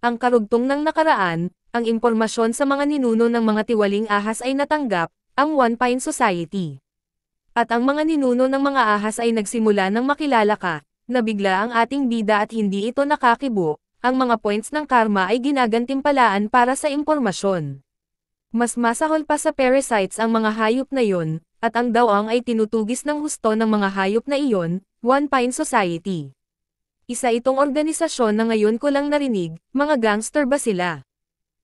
Ang karugtong ng nakaraan, ang impormasyon sa mga ninuno ng mga tiwaling ahas ay natanggap, ang One Pine Society. At ang mga ninuno ng mga ahas ay nagsimula ng makilala ka, na bigla ang ating bida at hindi ito nakakibo, ang mga points ng karma ay ginagantimpalaan para sa impormasyon. Mas masahol pa sa parasites ang mga hayop na iyon, at ang dawang ay tinutugis ng husto ng mga hayop na iyon, One Pine Society. Isa itong organisasyon na ngayon ko lang narinig, mga gangster ba sila?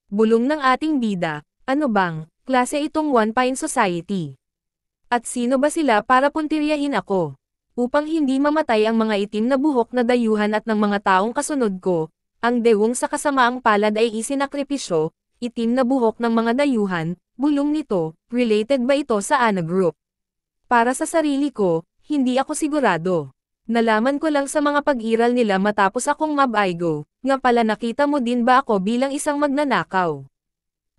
Bulong ng ating bida, ano bang, klase itong One Pine Society? At sino ba sila para puntiryahin ako? Upang hindi mamatay ang mga itim na buhok na dayuhan at ng mga taong kasunod ko, ang dewong sa kasamaang palad ay isinakripisyo, itim na buhok ng mga dayuhan, bulong nito, related ba ito sa Ana Group? Para sa sarili ko, hindi ako sigurado. Nalaman ko lang sa mga pag-iral nila matapos akong mabaigo, nga pala nakita mo din ba ako bilang isang magnanakaw?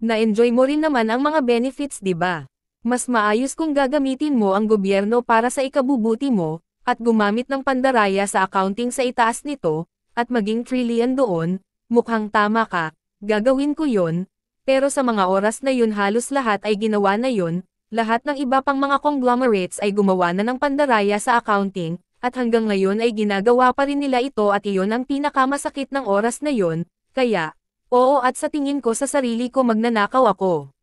Na-enjoy mo rin naman ang mga benefits, di ba? Mas maayos kung gagamitin mo ang gobyerno para sa ikabubuti mo, at gumamit ng pandaraya sa accounting sa itaas nito, at maging trillion doon, mukhang tama ka, gagawin ko yon, pero sa mga oras na yun halos lahat ay ginawa na yun, lahat ng iba pang mga conglomerates ay gumawa na ng pandaraya sa accounting, at hanggang ngayon ay ginagawa pa rin nila ito at iyon ang pinakamasakit ng oras na yun, kaya, oo at sa tingin ko sa sarili ko magnanakaw ako.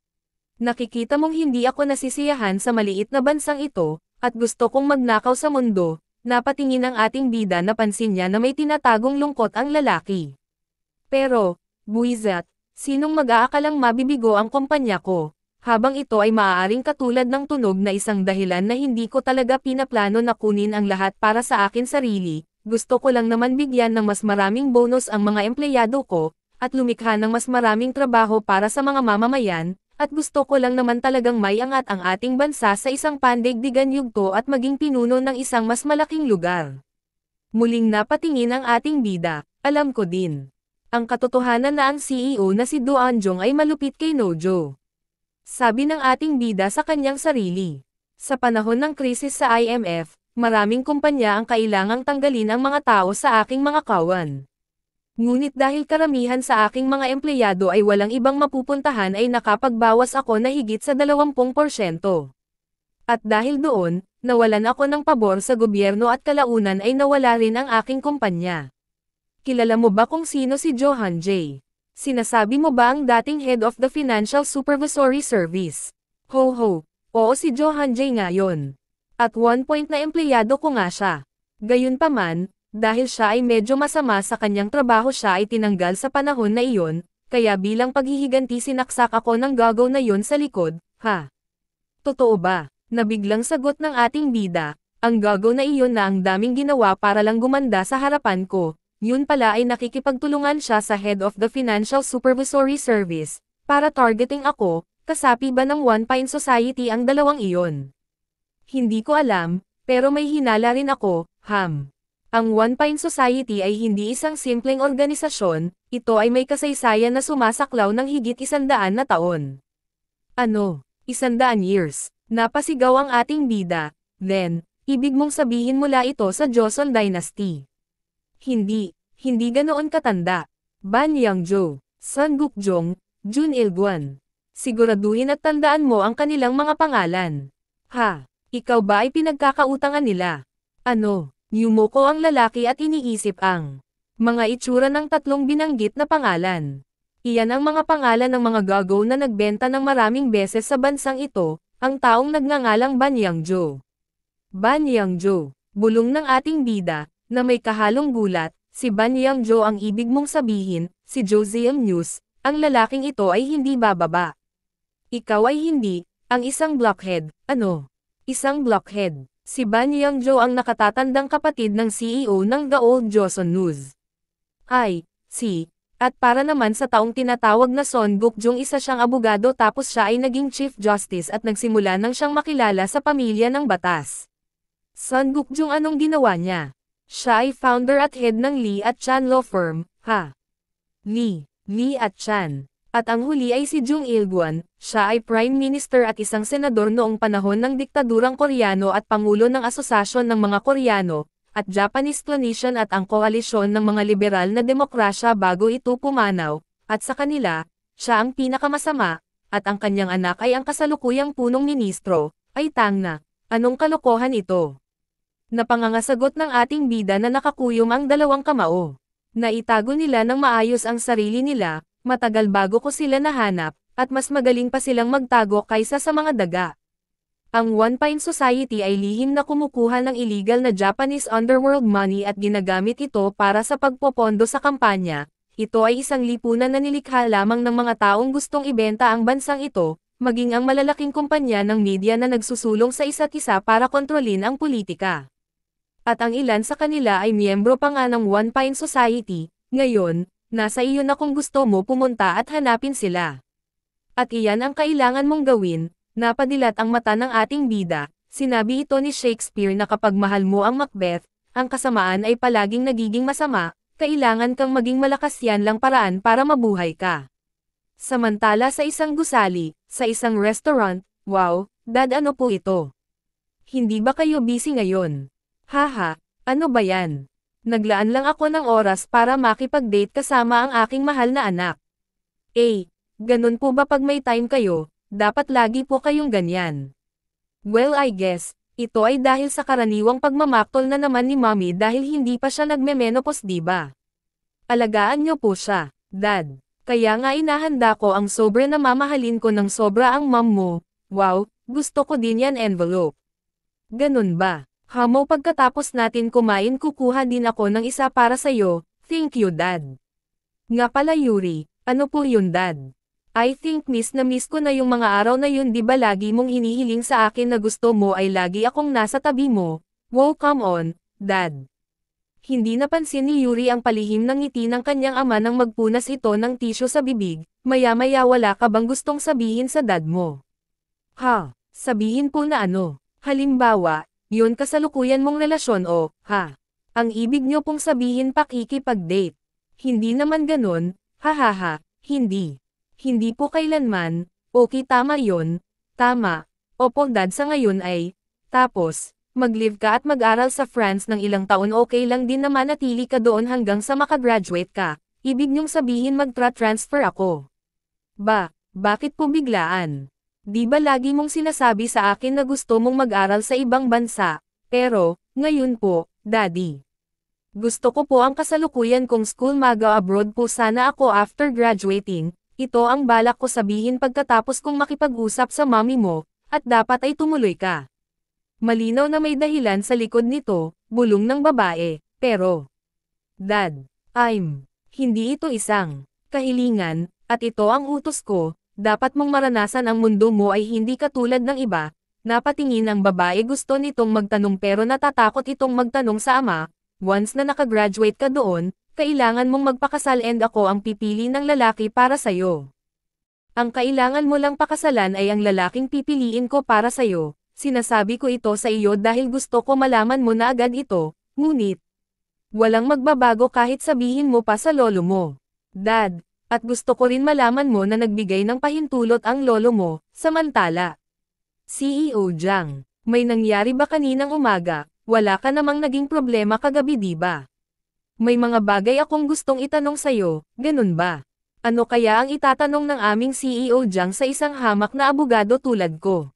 Nakikita mong hindi ako nasisiyahan sa maliit na bansang ito, at gusto kong magnakaw sa mundo, napatingin ang ating bida na pansin niya na may tinatagong lungkot ang lalaki. Pero, buwizat, sinong mag-aakalang mabibigo ang kumpanya ko, habang ito ay maaaring katulad ng tunog na isang dahilan na hindi ko talaga pinaplano na kunin ang lahat para sa akin sarili, gusto ko lang naman bigyan ng mas maraming bonus ang mga empleyado ko, at lumikha ng mas maraming trabaho para sa mga mamamayan, at gusto ko lang naman talagang may angat ang ating bansa sa isang pandaigdigan yugto at maging pinuno ng isang mas malaking lugar. Muling napatingin ang ating bida, alam ko din. Ang katotohanan na ang CEO na si Do Anjong ay malupit kay Nojo. Sabi ng ating bida sa kanyang sarili. Sa panahon ng krisis sa IMF, maraming kumpanya ang kailangang tanggalin ang mga tao sa aking mga kawan. Ngunit dahil karamihan sa aking mga empleyado ay walang ibang mapupuntahan ay nakapagbawas ako na higit sa 20%. At dahil doon, nawalan ako ng pabor sa gobyerno at kalaunan ay nawala rin ang aking kumpanya. Kilala mo ba kung sino si Johan J? Sinasabi mo ba ang dating head of the Financial Supervisory Service? Ho ho, oo si Johan J ngayon. At one point na empleyado ko nga siya. Gayunpaman, dahil siya ay medyo masama sa kanyang trabaho siya ay tinanggal sa panahon na iyon, kaya bilang paghihiganti sinaksak ako ng gagaw na yon sa likod, ha? Totoo ba? Nabiglang sagot ng ating bida, ang gagaw na iyon na ang daming ginawa para lang gumanda sa harapan ko. Yun pala ay nakikipagtulungan siya sa Head of the Financial Supervisory Service, para targeting ako, kasapi ba ng One Pine Society ang dalawang iyon? Hindi ko alam, pero may hinala rin ako, Ang One Pine Society ay hindi isang simpleng organisasyon, ito ay may kasaysayan na sumasaklaw ng higit 100 na taon. Ano? 100 years? Napasigaw ang ating bida, then, ibig mong sabihin mula ito sa Joseon Dynasty. Hindi ganoon katanda. Ban Yangzhou, Sun Gukjong, Jun Ilguan. Siguraduhin at tandaan mo ang kanilang mga pangalan. Ha, ikaw ba ay pinagkakautangan nila? Ano, yumuko ang lalaki at iniisip ang mga itsura ng tatlong binanggit na pangalan. Iyan ang mga pangalan ng mga gago na nagbenta ng maraming beses sa bansang ito, ang taong nagngangalang Ban Yangzhou. Ban Yangzhou, bulong ng ating bida, na may kahalong gulat, si Ban Yangzhou ang ibig mong sabihin, si Joseon News, ang lalaking ito ay hindi bababa. Ikaw ay hindi, ang isang blockhead, ano? Isang blockhead. Si Ban Yangzhou ang nakatatandang kapatid ng CEO ng The Old Joseon News. At para naman sa taong tinatawag na Son Gukjong isa siyang abogado tapos siya ay naging Chief Justice at nagsimula nang siyang makilala sa pamilya ng batas. Son Gukjong anong ginawa niya? Siya ay founder at head ng Lee at Chan Law Firm, Lee at Chan. At ang huli ay si Jung Il-guan, siya ay Prime Minister at isang senador noong panahon ng diktadurang Koreano at Pangulo ng Asosasyon ng mga Koreano, at Japanese clonation at ang koalisyon ng mga liberal na demokrasya bago ito pumanaw, at sa kanila, siya ang pinakamasama, at ang kanyang anak ay ang kasalukuyang punong ministro, ay tang na. Anong kalokohan ito? Napangangasagot ng ating bida na nakakuyom ang dalawang kamao. Naitago nila ng maayos ang sarili nila, matagal bago ko sila nahanap, at mas magaling pa silang magtago kaysa sa mga daga. Ang One Pine Society ay lihim na kumukuha ng illegal na Japanese underworld money at ginagamit ito para sa pagpopondo sa kampanya. Ito ay isang lipunan na nilikha lamang ng mga taong gustong ibenta ang bansang ito, maging ang malalaking kumpanya ng media na nagsusulong sa isa't isa para kontrolin ang politika. At ang ilan sa kanila ay miyembro pa nga ng One Pine Society. Ngayon, nasa iyo na kung gusto mo pumunta at hanapin sila. At iyan ang kailangan mong gawin. Napadilat ang mata ng ating bida. Sinabi ito ni Shakespeare na kapag mahal mo ang Macbeth, ang kasamaan ay palaging nagiging masama, kailangan kang maging malakas, yan lang paraan para mabuhay ka. Samantala sa isang gusali, sa isang restaurant, wow, dad, ano po ito? Hindi ba kayo busy ngayon? Haha, ano ba yan? Naglaan lang ako ng oras para makipag-date kasama ang aking mahal na anak. Ganun po ba pag may time kayo? Dapat lagi po kayong ganyan. Well, I guess, ito ay dahil sa karaniwang pagmamaktol na naman ni mommy dahil hindi pa siya nagme-menopause, diba? Alagaan niyo po siya, dad. Kaya nga inahanda ko ang sobre na mamahalin ko ng sobra ang mom mo. Wow, gusto ko din yan envelope. Ganun ba? Hamo, pagkatapos natin kumain kukuha din ako ng isa para sa'yo. Thank you, dad. Nga pala, Yuri, ano po yun, dad? I think miss ko na yung mga araw na yun, di ba lagi mong hinihiling sa akin na gusto mo ay lagi akong nasa tabi mo. Wow, come on, dad. Hindi napansin ni Yuri ang palihim ng ngiti ng kanyang ama nang magpunas ito ng tisyo sa bibig. Maya-maya, wala ka bang gustong sabihin sa dad mo? Ha, sabihin po na ano? Halimbawa, yun kasalukuyan mong relasyon o, ha? Ang ibig nyo pong sabihin pakikipag-date. Hindi naman ganun, hahaha, hindi. Hindi po kailanman. Okay, tama yon. Tama. Opo, dad, sa ngayon ay. Tapos, mag-live ka at mag-aral sa France ng ilang taon, okay lang din naman, natili ka doon hanggang sa makagraduate ka. Ibig niyong sabihin magtra-transfer ako. Bakit po biglaan? Di ba lagi mong sinasabi sa akin na gusto mong mag-aral sa ibang bansa? Pero, ngayon po, daddy. Gusto ko po ang kasalukuyan kong school, mag-abroad po sana ako after graduating. Ito ang balak ko sabihin pagkatapos kong makipag-usap sa mami mo, at dapat ay tumuloy ka. Malinaw na may dahilan sa likod nito, bulong ng babae, pero, dad, hindi ito isang kahilingan, at ito ang utos ko, dapat mong maranasan ang mundo mo ay hindi katulad ng iba. Napatingin ang babae, gusto nitong magtanong pero natatakot itong magtanong sa ama. Once na nakagraduate ka doon, kailangan mong magpakasal and ako ang pipili ng lalaki para sa'yo. Ang kailangan mo lang pakasalan ay ang lalaking pipiliin ko para sa'yo. Sinasabi ko ito sa iyo dahil gusto ko malaman mo na agad ito, ngunit walang magbabago kahit sabihin mo pa sa lolo mo. Dad, at gusto ko rin malaman mo na nagbigay ng pahintulot ang lolo mo. Samantala, CEO Jiang, may nangyari ba kaninang umaga? Wala ka namang naging problema kagabi, di ba? May mga bagay akong gustong itanong sa'yo, ganun ba? Ano kaya ang itatanong ng aming CEO Jiang sa isang hamak na abogado tulad ko?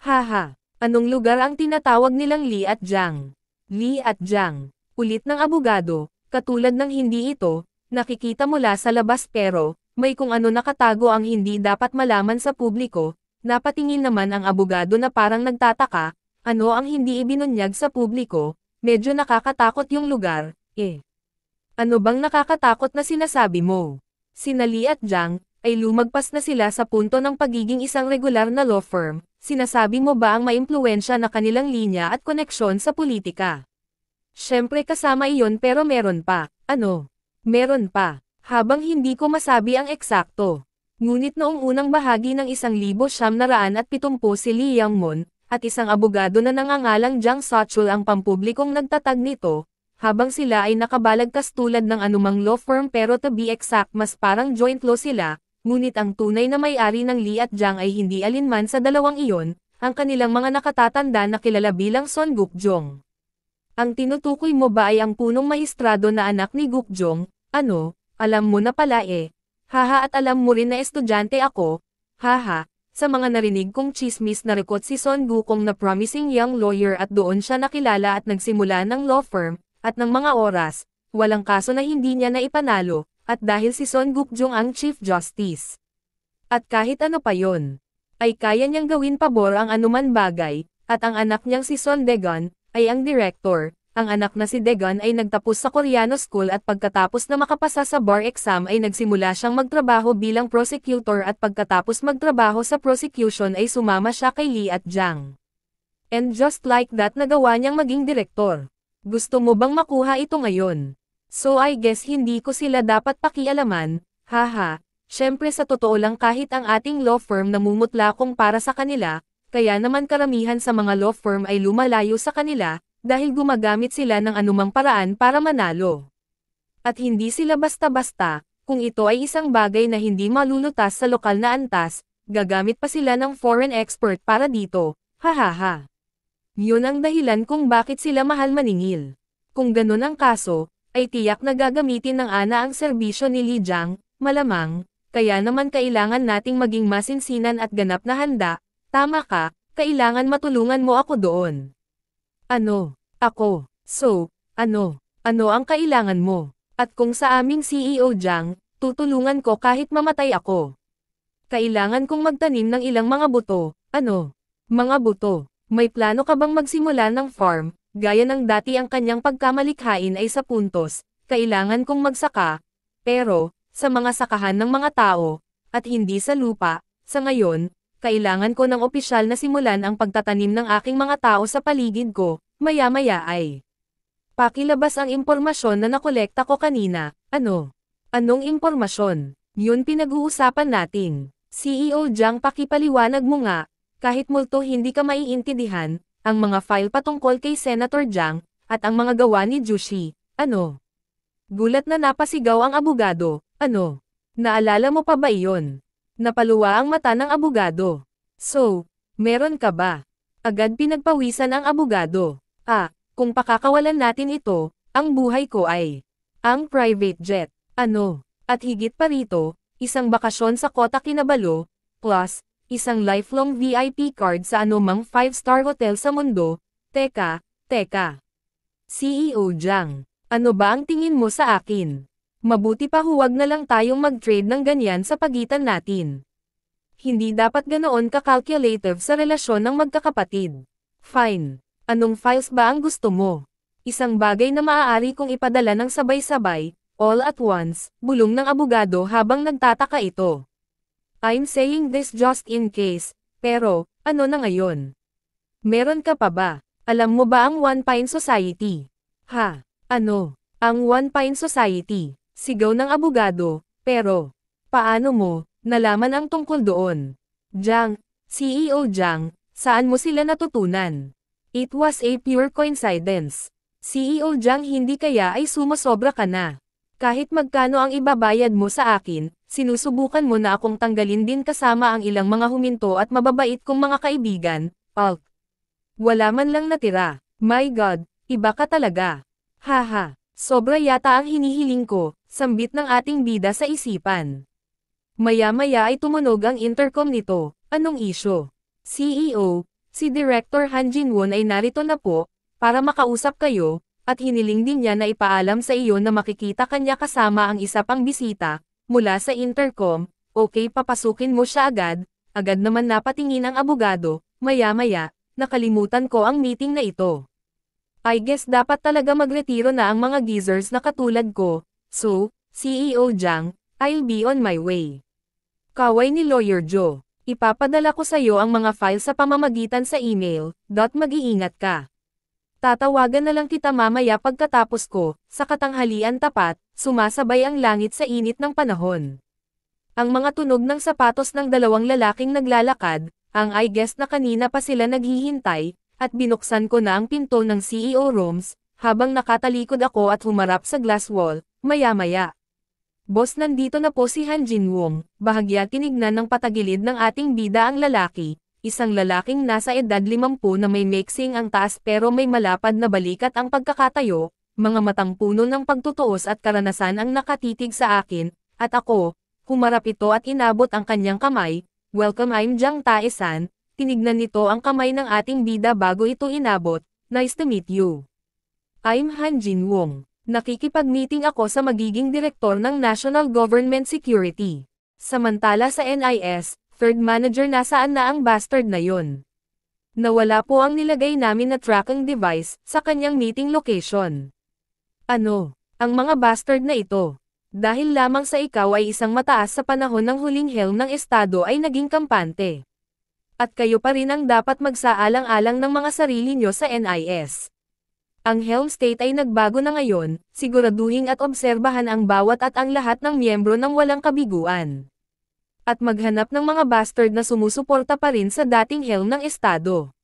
Haha, anong lugar ang tinatawag nilang Li at Jiang? Li at Jiang, ulit ng abogado, katulad ng hindi ito, nakikita mula sa labas pero, may kung ano nakatago ang hindi dapat malaman sa publiko. Napatingin naman ang abogado na parang nagtataka, ano ang hindi ibinunyag sa publiko, medyo nakakatakot yung lugar. Ano bang nakakatakot na sinasabi mo? Sina Li at Jiang, ay lumagpas na sila sa punto ng pagiging isang regular na law firm. Sinasabi mo ba ang maimpluwensya na kanilang linya at koneksyon sa politika? Syempre kasama iyon, pero meron pa. Ano? Meron pa. Habang hindi ko masabi ang eksakto. Ngunit noong unang bahagi ng 1970 si Li Yangmon, at isang abogado na nangangalang Jiang Sochul ang pampublikong nagtatag nito, habang sila ay nakabalagkas tulad ng anumang law firm, pero to be exact mas parang joint law sila, ngunit ang tunay na may-ari ng Li at Jiang ay hindi alinman sa dalawang iyon, ang kanilang mga nakatatanda na kilala bilang Son Gukjong. Ang tinutukoy mo ba ay ang punong maestrado na anak ni Gukjong? Ano, alam mo na pala eh. Haha, at alam mo rin na estudyante ako. Haha, sa mga narinig kong chismis na rekot si Son Gukong na promising young lawyer at doon siya nakilala at nagsimula ng law firm, at ng mga oras, walang kaso na hindi niya naipanalo, at dahil si Son Gukjong ang Chief Justice. At kahit ano pa yon, ay kaya niyang gawin pabor ang anuman bagay, at ang anak niyang si Son Daegon, ay ang director. Ang anak na si Daegon ay nagtapos sa Koreano School at pagkatapos na makapasa sa bar exam ay nagsimula siyang magtrabaho bilang prosecutor at pagkatapos magtrabaho sa prosecution ay sumama siya kay Lee at Jang. And just like that nagawa niyang maging direktor. Gusto mo bang makuha ito ngayon? So I guess hindi ko sila dapat pakialaman, haha. Syempre sa totoo lang kahit ang ating law firm namumutla kung para sa kanila, kaya naman karamihan sa mga law firm ay lumalayo sa kanila, dahil gumagamit sila ng anumang paraan para manalo. At hindi sila basta-basta, kung ito ay isang bagay na hindi malulutas sa lokal na antas, gagamit pa sila ng foreign expert para dito, hahaha. Yun ang dahilan kung bakit sila mahal maningil. Kung ganun ang kaso, ay tiyak na gagamitin ng Ana ang serbisyo ni Lee Jang, malamang, kaya naman kailangan nating maging masinsinan at ganap na handa, tama ka, kailangan matulungan mo ako doon. Ano? Ako. So, ano ang kailangan mo? At kung sa aming CEO Jang, tutulungan ko kahit mamatay ako. Kailangan kong magtanim ng ilang mga buto. Ano? Mga buto. May plano ka bang magsimula ng farm, gaya ng dati ang kanyang pagkamalikhain ay sa puntos, kailangan kong magsaka, pero, sa mga sakahan ng mga tao, at hindi sa lupa, sa ngayon, kailangan ko ng opisyal na simulan ang pagtatanim ng aking mga tao sa paligid ko, maya-maya ay. Pakilabas ang impormasyon na nakolekta ko kanina, ano? Anong impormasyon? Yun pinag-uusapan natin. CEO Jang pakipaliwanag mo nga, kahit multo hindi ka maiintindihan, ang mga file patungkol kay Senator Jang, at ang mga gawa ni Jushi, ano? Gulat na napasigaw ang abogado, ano? Naalala mo pa ba iyon? Napaluwa ang mata ng abogado. So, meron ka ba? Agad pinagpawisan ang abogado. Kung pakakawalan natin ito, ang buhay ko ay ang private jet. Ano? At higit pa rito, isang bakasyon sa Kota Kinabalu, plus, isang lifelong VIP card sa anumang 5-star hotel sa mundo. Teka. CEO Jang, ano ba ang tingin mo sa akin? Mabuti pa huwag na lang tayong mag-trade ng ganyan sa pagitan natin. Hindi dapat ganoon ka-calculative sa relasyon ng magkakapatid. Fine. Anong files ba ang gusto mo? Isang bagay na maaari kong ipadala ng sabay-sabay, all at once, bulong ng abogado habang nagtataka ito. I'm saying this just in case, pero, ano na ngayon? Meron ka pa ba? Alam mo ba ang One Pine Society? Ano? Ang One Pine Society? Sigaw ng abogado, pero, paano mo, nalaman ang tungkol doon? Jang, CEO Jang, saan mo sila natutunan? It was a pure coincidence. CEO Jang, hindi kaya ay sumosobra ka na. Kahit magkano ang ibabayad mo sa akin, sinusubukan mo na akong tanggalin din kasama ang ilang mga huminto at mababait kong mga kaibigan, Hulk. Wala man lang natira. My God, iba ka talaga. Haha, sobra yata ang hinihiling ko, sambit ng ating bida sa isipan. Maya-maya ay tumunog ang intercom nito. Anong isyo? CEO, si Director Han Jinwon ay narito na po, para makausap kayo, at hiniling din niya na ipaalam sa iyo na makikita kanya kasama ang isa pang bisita, mula sa intercom. Okay, papasukin mo siya agad naman napatingin ang abogado, maya-maya, nakalimutan ko ang meeting na ito. I guess dapat talaga magretiro na ang mga geezers na katulad ko, so, CEO Jang, I'll be on my way. Kaway ni Lawyer Joe, ipapadala ko sa iyo ang mga file sa pamamagitan sa email, mag-iingat ka. Tatawagan na lang kita mamaya pagkatapos ko, sa katanghalian tapat, sumasabay ang langit sa init ng panahon. Ang mga tunog ng sapatos ng dalawang lalaking naglalakad, ang I guess na kanina pa sila naghihintay, at binuksan ko na ang pinto ng CEO rooms, habang nakatalikod ako at humarap sa glass wall, maya-maya. Boss, nandito na po si Han Jinwon, bahagya tinignan ng patagilid ng ating bida ang lalaki, isang lalaking nasa edad 50 na may mixing ang taas pero may malapad na balikat ang pagkakatayo, mga matang puno ng pagtutuos at karanasan ang nakatitig sa akin, at ako, humarap ito at inabot ang kanyang kamay. Welcome, I'm Jiang Tae-san. Tinignan nito ang kamay ng ating bida bago ito inabot. Nice to meet you. I'm Han Jin Wong. Nakikipag-meeting ako sa magiging direktor ng National Government Security. Samantala sa NIS, third manager nasaan na ang bastard na yon. Nawala po ang nilagay namin na tracking device sa kanyang meeting location. Ano, ang mga bastard na ito? Dahil lamang sa ikaw ay isang mataas sa panahon ng huling helm ng estado ay naging kampante. At kayo pa rin ang dapat magsaalang-alang ng mga sarili nyo sa NIS. Ang Helm State ay nagbago na ngayon, siguraduhin at obserbahan ang bawat at ang lahat ng miyembro ng walang kabiguan. At maghanap ng mga bastard na sumusuporta pa rin sa dating helm ng estado.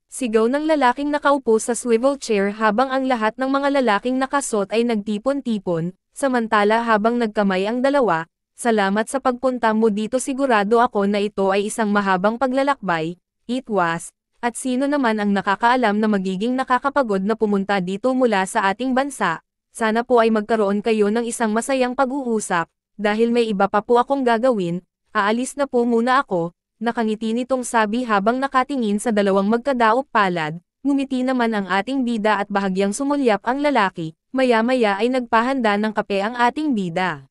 Sigaw ng lalaking nakaupo sa swivel chair habang ang lahat ng mga lalaking nakasot ay nagtipon-tipon, samantala habang nagkamay ang dalawa, salamat sa pagpunta mo dito, sigurado ako na ito ay isang mahabang paglalakbay, it was. At sino naman ang nakakaalam na magiging nakakapagod na pumunta dito mula sa ating bansa? Sana po ay magkaroon kayo ng isang masayang pag-uusap, dahil may iba pa po akong gagawin. Aalis na po muna ako, nakangiti nitong sabi habang nakatingin sa dalawang magkadaop palad. Ngumiti naman ang ating bida at bahagyang sumulyap ang lalaki. Maya-maya ay nagpahanda ng kape ang ating bida.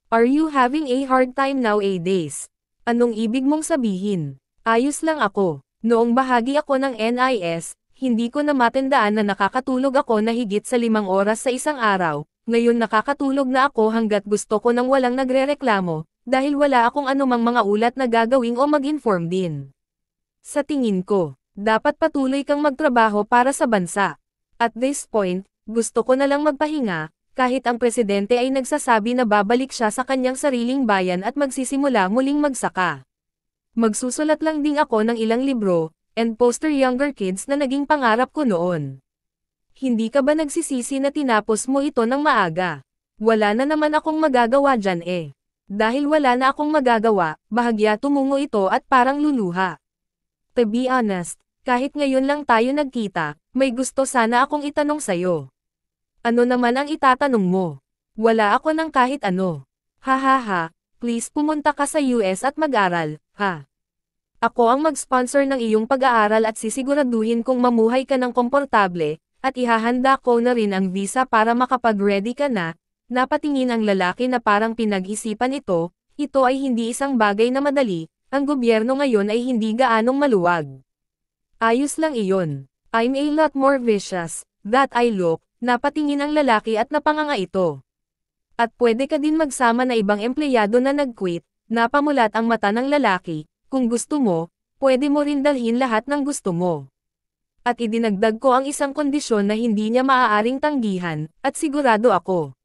Are you having a hard time nowadays? Anong ibig mong sabihin? Ayos lang ako. Noong bahagi ako ng NIS, hindi ko na matandaan na nakakatulog ako na higit sa 5 oras sa isang araw. Ngayon nakakatulog na ako hanggat gusto ko nang walang nagrereklamo, dahil wala akong anumang mga ulat na gagawin o mag-inform din. Sa tingin ko, dapat patuloy kang magtrabaho para sa bansa. At this point, gusto ko na lang magpahinga, kahit ang presidente ay nagsasabi na babalik siya sa kanyang sariling bayan at magsisimula muling magsaka. Magsusulat lang din ako ng ilang libro, and poster younger kids na naging pangarap ko noon. Hindi ka ba nagsisisi na tinapos mo ito ng maaga? Wala na naman akong magagawa dyan eh. Dahil wala na akong magagawa, bahagya tumungo ito at parang luluha. To be honest, kahit ngayon lang tayo nagkita, may gusto sana akong itanong sayo. Ano naman ang itatanong mo? Wala ako ng kahit ano. Hahaha, please pumunta ka sa US at mag-aral, ha? Ako ang mag-sponsor ng iyong pag-aaral at sisiguraduhin kong mamuhay ka ng komportable, at ihahanda ko na rin ang visa para makapag-ready ka na. Napatingin ang lalaki na parang pinag-isipan ito ay hindi isang bagay na madali, ang gobyerno ngayon ay hindi gaanong maluwag. Ayos lang iyon. I'm a lot more vicious, that I look, napatingin ang lalaki at napanganga ito. At pwede ka din magsama na ibang empleyado na nag-quit, napamulat ang mata ng lalaki. Kung gusto mo, pwede mo rin dalhin lahat ng gusto mo. At idinagdag ko ang isang kondisyon na hindi niya maaaring tanggihan, at sigurado ako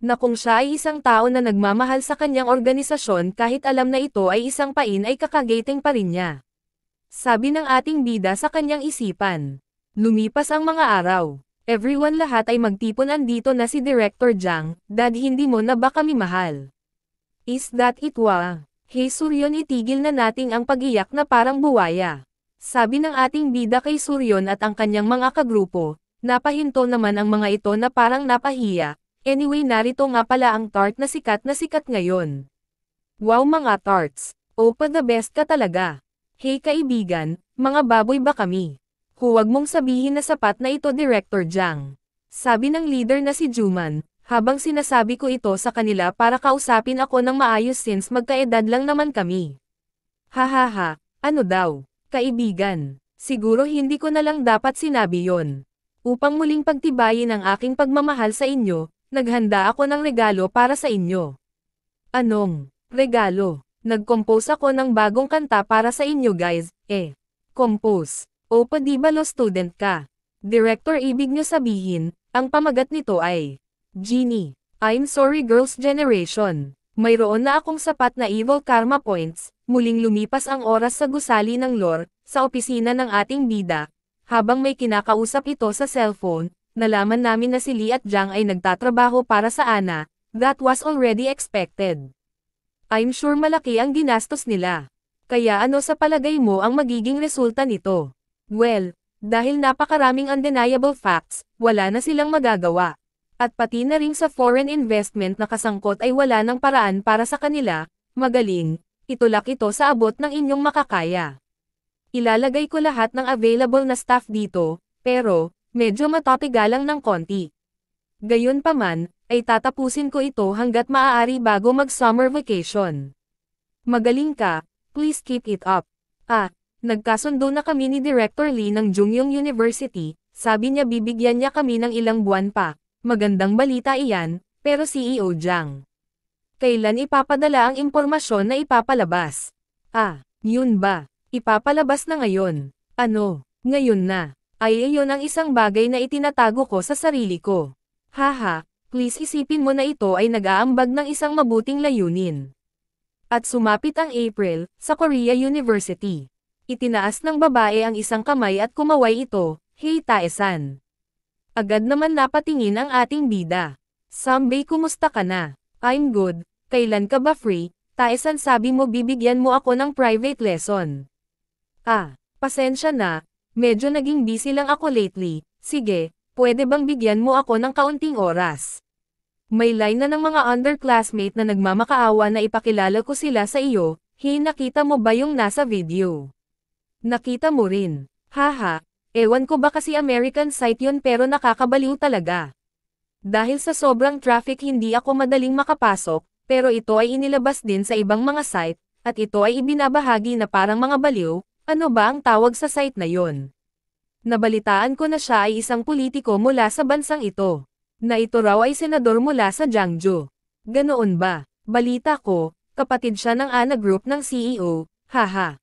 na kung siya ay isang tao na nagmamahal sa kanyang organisasyon kahit alam na ito ay isang pain ay kakagating pa rin niya. Sabi ng ating bida sa kanyang isipan. Lumipas ang mga araw. Everyone lahat ay magtipon andito na si Director Jiang, Dad hindi mo na ba kami mahal? Is that it wa? Hey Suryon, itigil na nating ang pag-iyak na parang buwaya. Sabi ng ating bida kay Suryon at ang kanyang mga kagrupo, napahinto naman ang mga ito na parang napahiya. Anyway, narito nga pala ang tart na sikat ngayon. Wow mga tarts, Opa the best ka talaga. Hey kaibigan, mga baboy ba kami? Huwag mong sabihin na sapat na ito Director Jiang. Sabi ng leader na si Juman. Habang sinasabi ko ito sa kanila para kausapin ako ng maayos since magkaedad lang naman kami. Hahaha, ano daw, kaibigan, siguro hindi ko na lang dapat sinabi yon. Upang muling pagtibayin ang aking pagmamahal sa inyo, naghanda ako ng regalo para sa inyo. Anong regalo? Nag-compose ako ng bagong kanta para sa inyo guys, compose. Opa di ba law student ka? Director, ibig nyo sabihin, ang pamagat nito ay Genie, I'm sorry girls generation. Mayroon na akong sapat na evil karma points. Muling lumipas ang oras sa gusali ng lore, sa opisina ng ating bida. Habang may kinakausap ito sa cellphone, nalaman namin na si Lee at Jiang ay nagtatrabaho para sa Ana. That was already expected. I'm sure malaki ang ginastos nila. Kaya ano sa palagay mo ang magiging resulta nito? Well, dahil napakaraming undeniable facts, wala na silang magagawa. At pati na rin sa foreign investment na kasangkot ay wala ng paraan para sa kanila, magaling, itulak ito sa abot ng inyong makakaya. Ilalagay ko lahat ng available na staff dito, pero, medyo matatigalang ng konti. Gayunpaman, ay tatapusin ko ito hanggat maaari bago mag-summer vacation. Magaling ka, please keep it up. Nagkasundo na kami ni Director Lee ng Jungyong University, sabi niya bibigyan niya kami ng ilang buwan pa. Magandang balita iyan, pero CEO Jiang. Kailan ipapadala ang impormasyon na ipapalabas? Yun ba? Ipapalabas na ngayon. Ano? Ngayon na. Ay iyon ang isang bagay na itinatago ko sa sarili ko. Haha, please isipin mo na ito ay nag-aambag ng isang mabuting layunin. At sumapit ang April, sa Korea University. Itinaas ng babae ang isang kamay at kumaway ito, "Hey Tae-san." Agad naman napatingin ang ating bida. "Someday kumusta ka na?" "I'm good, kailan ka ba free?" "Tae-san sabi mo bibigyan mo ako ng private lesson." Pasensya na, medyo naging busy lang ako lately. Sige, pwede bang bigyan mo ako ng kaunting oras? May line na ng mga underclassmate na nagmamakaawa na ipakilala ko sila sa iyo. "Hey, nakita mo ba yung nasa video?" "Nakita mo rin." "Haha, ewan ko ba kasi American site yun pero nakakabaliw talaga. Dahil sa sobrang traffic hindi ako madaling makapasok, pero ito ay inilabas din sa ibang mga site, at ito ay ibinabahagi na parang mga baliw." "Ano ba ang tawag sa site na yon?" "Nabalitaan ko na siya ay isang politiko mula sa bansang ito. Na ito raw ay senador mula sa Jiangsu." "Ganoon ba? Balita ko, kapatid siya ng Ana Group ng CEO, haha."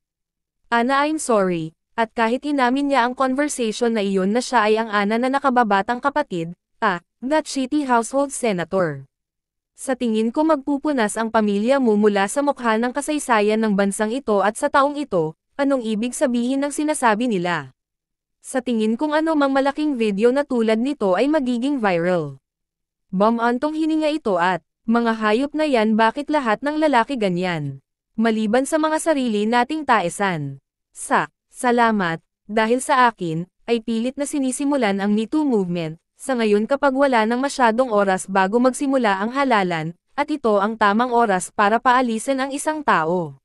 "Ana, I'm sorry." At kahit inamin niya ang conversation na iyon na siya ay ang Ana na nakababatang kapatid, that shitty household senator. Sa tingin ko magpupunas ang pamilya mo mula sa mukha ng kasaysayan ng bansang ito at sa taong ito, anong ibig sabihin ng sinasabi nila? Sa tingin kong ano mang malaking video na tulad nito ay magiging viral. Antong hininga ito at, mga hayop na yan bakit lahat ng lalaki ganyan? Maliban sa mga sarili nating Tae-san. Salamat, dahil sa akin, ay pilit na sinisimulan ang Me Too movement, sa ngayon kapag wala nang masyadong oras bago magsimula ang halalan, at ito ang tamang oras para paalisin ang isang tao.